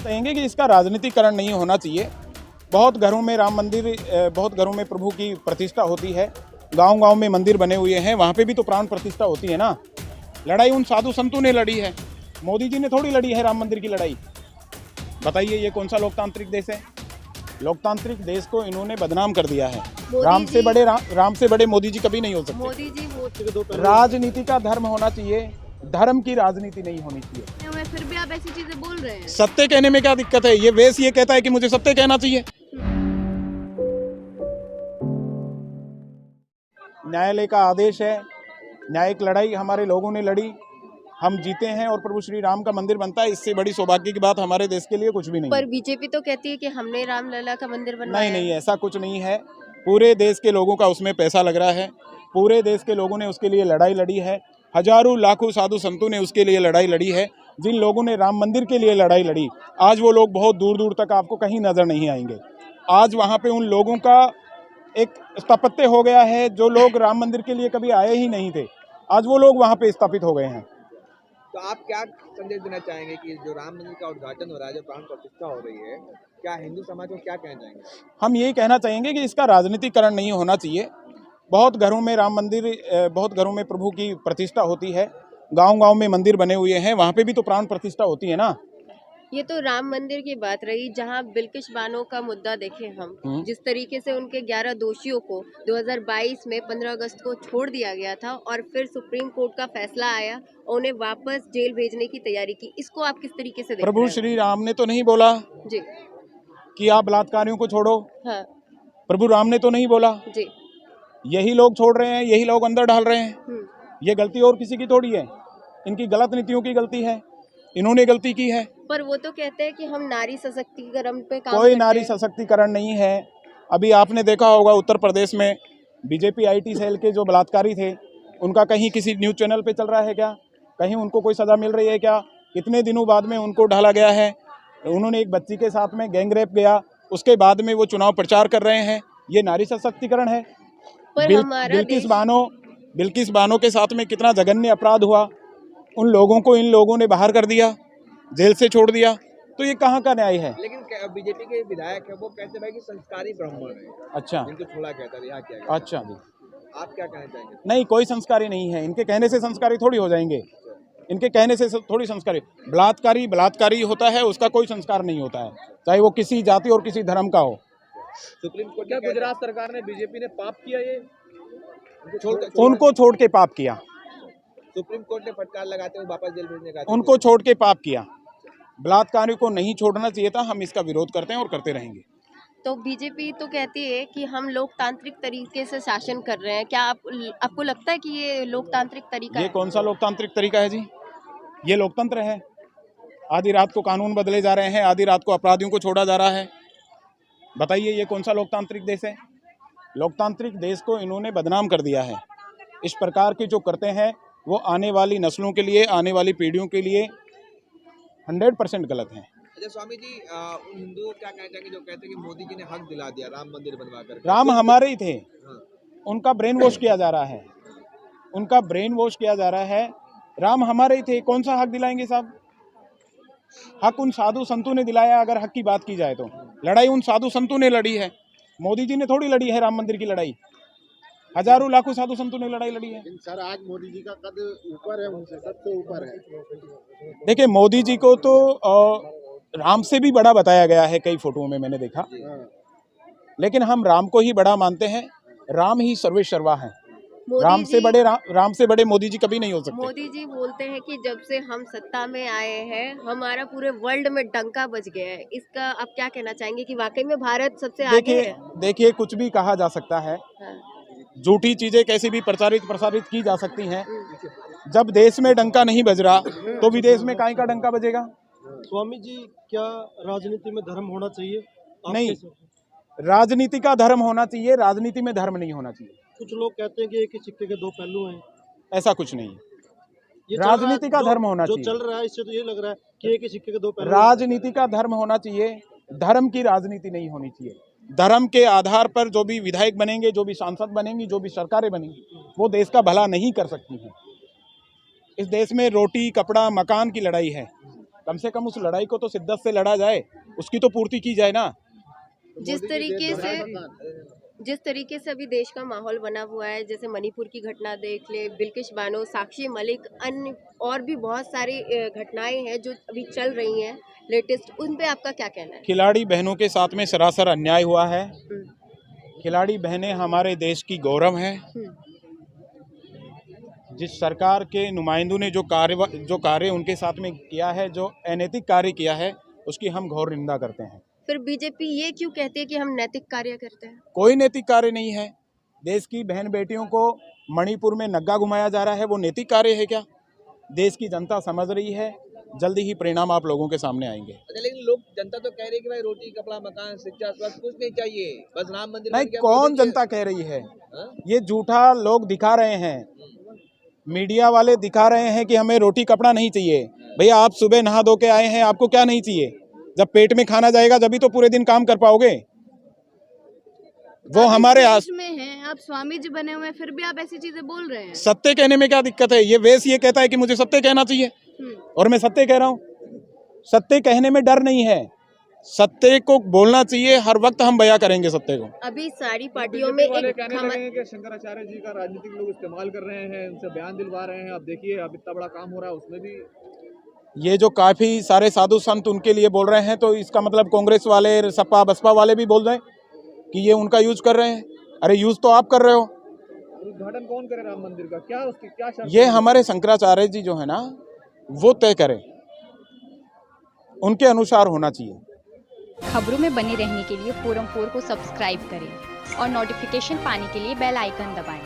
कहेंगे कि इसका राजनीतिकरण नहीं होना चाहिए। बहुत घरों में राम मंदिर, बहुत घरों में प्रभु की प्रतिष्ठा होती है, गांव-गांव में मंदिर बने हुए हैं, वहाँ पे भी तो प्राण प्रतिष्ठा होती है ना। लड़ाई उन साधु संतों ने लड़ी है, मोदी जी ने थोड़ी लड़ी है राम मंदिर की लड़ाई। बताइए ये कौन सा लोकतांत्रिक देश है? लोकतांत्रिक देश को इन्होंने बदनाम कर दिया है। राम से बड़े मोदी जी कभी नहीं हो सकते। मोदी जी वो राजनीति का धर्म होना चाहिए, धर्म की राजनीति नहीं होनी चाहिए। फिर भी आप ऐसी चीजें बोल रहे हैं। सत्य कहने में क्या दिक्कत है? ये वेश ये कहता है कि मुझे सत्य कहना चाहिए। न्यायालय का आदेश है, न्यायिक लड़ाई हमारे लोगों ने लड़ी, हम जीते हैं और प्रभु श्री राम का मंदिर बनता है। इससे बड़ी सौभाग्य की बात हमारे देश के लिए कुछ भी नहीं। पर बीजेपी तो कहती है कि हमने रामलला का मंदिर बनवाया। नहीं, ऐसा कुछ नहीं है। पूरे देश के लोगों का उसमें पैसा लग रहा है, पूरे देश के लोगों ने उसके लिए लड़ाई लड़ी है, हजारों लाखों साधु संतों ने उसके लिए लड़ाई लड़ी है। जिन लोगों ने राम मंदिर के लिए लड़ाई लड़ी, आज वो लोग बहुत दूर दूर तक आपको कहीं नजर नहीं आएंगे। आज वहाँ पे उन लोगों का एक स्थापत्य हो गया है, जो लोग राम मंदिर के लिए कभी आए ही नहीं थे, आज वो लोग वहाँ पे स्थापित हो गए हैं। तो आप क्या संदेश देना चाहेंगे कि जो राम मंदिर का उद्घाटन हो रहा है, जो प्राण प्रतिष्ठा हो रही है, क्या हिंदू समाज को क्या कहना चाहेंगे? हम यही कहना चाहेंगे कि इसका राजनीतिकरण नहीं होना चाहिए। बहुत घरों में राम मंदिर, बहुत घरों में प्रभु की प्रतिष्ठा होती है, गांव-गांव में मंदिर बने हुए हैं, वहाँ पे भी तो प्राण प्रतिष्ठा होती है ना। ये तो राम मंदिर की बात रही, जहां बिल्किश बानो का मुद्दा देखें हम, जिस तरीके से उनके 11 दोषियों को 2022 में 15 अगस्त को छोड़ दिया गया था और फिर सुप्रीम कोर्ट का फैसला आया और उन्हें वापस जेल भेजने की तैयारी की, इसको आप किस तरीके से देख रहे प्रभु हैं? श्री राम ने तो नहीं बोला जी कि आप बलात्कारियों को छोड़ो। हाँ प्रभु राम ने तो नहीं बोला, जी यही लोग छोड़ रहे हैं, यही लोग अंदर डाल रहे हैं। ये गलती और किसी की थोड़ी है, इनकी गलत नीतियों की गलती है, इन्होंने गलती की है। पर वो तो कहते हैं कि हम नारी सशक्तिकरण पे काम कोई करते नारी हैं। सशक्तिकरण नहीं है। अभी आपने देखा होगा उत्तर प्रदेश में बीजेपी आईटी सेल के जो बलात्कारी थे, उनका कहीं किसी न्यूज़ चैनल पे चल रहा है क्या? कहीं उनको कोई सज़ा मिल रही है क्या? कितने दिनों बाद में उनको ढाला गया है। उन्होंने एक बच्ची के साथ में गैंग रेप गया, उसके बाद में वो चुनाव प्रचार कर रहे हैं। ये नारी सशक्तिकरण है। पर हमारा बिल्किस बानो के साथ में कितना जघन्य अपराध हुआ, उन लोगों को इन लोगों ने बाहर कर दिया, जेल से छोड़ दिया, तो ये कहाँ का न्याय है? लेकिन बीजेपी के विधायक है, वो कहते हैं कि संस्कारी ब्राह्मण है। अच्छा, इनको छोड़ा गया था, रिहा किया गया। अच्छा जी। आप क्या कहना चाहेंगे? नहीं, कोई संस्कारी नहीं है। इनके कहने से संस्कारी थोड़ी हो जाएंगे, इनके कहने से थोड़ी संस्कारी। बलात्कारी होता है, उसका कोई संस्कार नहीं होता है, चाहे वो किसी जाति और किसी धर्म का हो। सुप्रीम कोर्ट क्या गुजरात सरकार ने, बीजेपी ने पाप किया, ये उनको छोड़ के पाप किया, सुप्रीम कोर्ट ने फटकार लगाते हुए वापस जेल भेजने का, उनको छोड़ के पाप किया। बलात्कारियों को नहीं छोड़ना चाहिए था। हम इसका विरोध करते हैं और करते रहेंगे। तो बीजेपी तो कहती है कि हम लोकतांत्रिक तरीके से शासन कर रहे हैं। क्या आपको लगता है कि ये लोकतांत्रिक तरीका ये है? कौन सा लोकतांत्रिक तरीका है जी? ये लोकतंत्र है। आधी रात को कानून बदले जा रहे हैं, आधी रात को अपराधियों को छोड़ा जा रहा है। बताइए ये कौन सा लोकतांत्रिक देश है? लोकतांत्रिक देश को इन्होंने बदनाम कर दिया है। इस प्रकार के जो करते हैं वो आने वाली नस्लों के लिए, आने वाली पीढ़ियों के लिए 100% गलत है। अच्छा स्वामी जी, उन हिंदुओं क्या कहना चाहेंगे जो कहते हैं कि मोदी जी ने हक दिला दिया राम मंदिर बनवा कर? राम हमारे ही थे, हाँ। उनका ब्रेन वॉश किया जा रहा है, उनका ब्रेन वॉश किया जा रहा है। राम हमारे ही थे, कौन सा हक दिलाएंगे साहब? हक उन साधु संतों ने दिलाया। अगर हक की बात की जाए तो लड़ाई उन साधु संतों ने लड़ी है, मोदी जी ने थोड़ी लड़ी है राम मंदिर की लड़ाई। हजारों लाखों साधु संतों ने लड़ाई लड़ी है। सर आज मोदी जी का कद ऊपर है, उनसे सबसे ऊपर है। देखिए मोदी जी को तो राम से भी बड़ा बताया गया है, कई फोटोओं में मैंने देखा, लेकिन हम राम को ही बड़ा मानते हैं। राम ही सर्वेसर्वा है। राम से बड़े मोदी जी कभी नहीं हो सकते। मोदी जी बोलते हैं कि जब से हम सत्ता में आए हैं हमारा पूरे वर्ल्ड में डंका बज गया है। इसका आप क्या कहना चाहेंगे कि वाकई में भारत सबसे आगे है? देखिए कुछ भी कहा जा सकता है, हाँ। झूठी चीजें कैसे भी प्रसारित की जा सकती हैं। जब देश में डंका नहीं बज रहा तो विदेश में काहे का डंका बजेगा? स्वामी जी, क्या राजनीति में धर्म होना चाहिए? नहीं, राजनीति का धर्म होना चाहिए, राजनीति में धर्म नहीं होना चाहिए। कुछ लोग कहते हैं कि एक ही सिक्के के दो पहलू हैं। ऐसा कुछ नहीं, ये राजनीति का धर्म होना जो चाहिए। चल रहा है इससे तो ये लग रहा है कि एक ही सिक्के के दो पहलू। राजनीति का धर्म होना चाहिए, धर्म की राजनीति नहीं होनी चाहिए। धर्म के आधार पर जो भी विधायक बनेंगे, जो भी सांसद बनेंगी, जो भी सरकारें बनेंगी, वो देश का भला नहीं कर सकती हैं। इस देश में रोटी, कपड़ा, मकान की लड़ाई है। कम से कम उस लड़ाई को तो शिद्दत से लड़ा जाए, उसकी तो पूर्ति की जाए ना। जिस तरीके से अभी देश का माहौल बना हुआ है, जैसे मणिपुर की घटना देख ले, बिल्किश बानो, साक्षी मलिक, अन्य और भी बहुत सारी घटनाएं हैं जो अभी चल रही हैं लेटेस्ट, उन पे आपका क्या कहना है? खिलाड़ी बहनों के साथ में सरासर अन्याय हुआ है। खिलाड़ी बहनें हमारे देश की गौरव हैं। जिस सरकार के नुमाइंदों ने जो कार्य उनके साथ में किया है, जो अनैतिक कार्य किया है, उसकी हम घोर निंदा करते हैं। फिर बीजेपी ये क्यों कहती है कि हम नैतिक कार्य करते हैं? कोई नैतिक कार्य नहीं है। देश की बहन बेटियों को मणिपुर में नग्गा घुमाया जा रहा है, वो नैतिक कार्य है क्या? देश की जनता समझ रही है, जल्दी ही परिणाम आप लोगों के सामने आएंगे। लेकिन लोग, जनता तो कह रही है कि भाई रोटी, कपड़ा, मकान, शिक्षा, स्वास्थ्य कुछ नहीं चाहिए, बस राम मंदिर नहीं, बन गया, कौन बोल जनता कह रही है? हाँ? ये झूठा लोग दिखा रहे हैं, मीडिया वाले दिखा रहे हैं कि हमें रोटी कपड़ा नहीं चाहिए। भैया आप सुबह नहा धो के आए हैं, आपको क्या नहीं चाहिए? जब पेट में खाना जाएगा जब ही तो पूरे दिन काम कर पाओगे। वो हमारे आस में हैं, आप स्वामी जी बने हुए हैं, फिर भी आप ऐसी चीजें बोल रहे हैं। सत्य कहने में क्या दिक्कत है? ये वेश ये कहता है कि मुझे सत्य कहना चाहिए और मैं सत्य कह रहा हूँ। सत्य कहने में डर नहीं है, सत्य को बोलना चाहिए, हर वक्त हम बयां करेंगे सत्य को। अभी सारी पार्टियों में एक कि शंकराचार्य जी का राजनीतिक लोग इस्तेमाल कर रहे हैं, उनसे बयान दिलवा रहे हैं। अब देखिए, अब इतना बड़ा काम हो रहा है, उसमें भी ये जो काफी सारे साधु संत उनके लिए बोल रहे हैं, तो इसका मतलब कांग्रेस वाले, सपा बसपा वाले भी बोल रहे हैं कि ये उनका यूज कर रहे हैं। अरे यूज तो आप कर रहे हो। उद्घाटन कौन करे राम मंदिर का? क्या उसकी क्या शर्त? ये हमारे शंकराचार्य जी जो है ना, वो तय करें, उनके अनुसार होना चाहिए। खबरों में बने रहने के लिए फोरम 4 को सब्सक्राइब करें और नोटिफिकेशन पाने के लिए बेल आइकन दबाएं।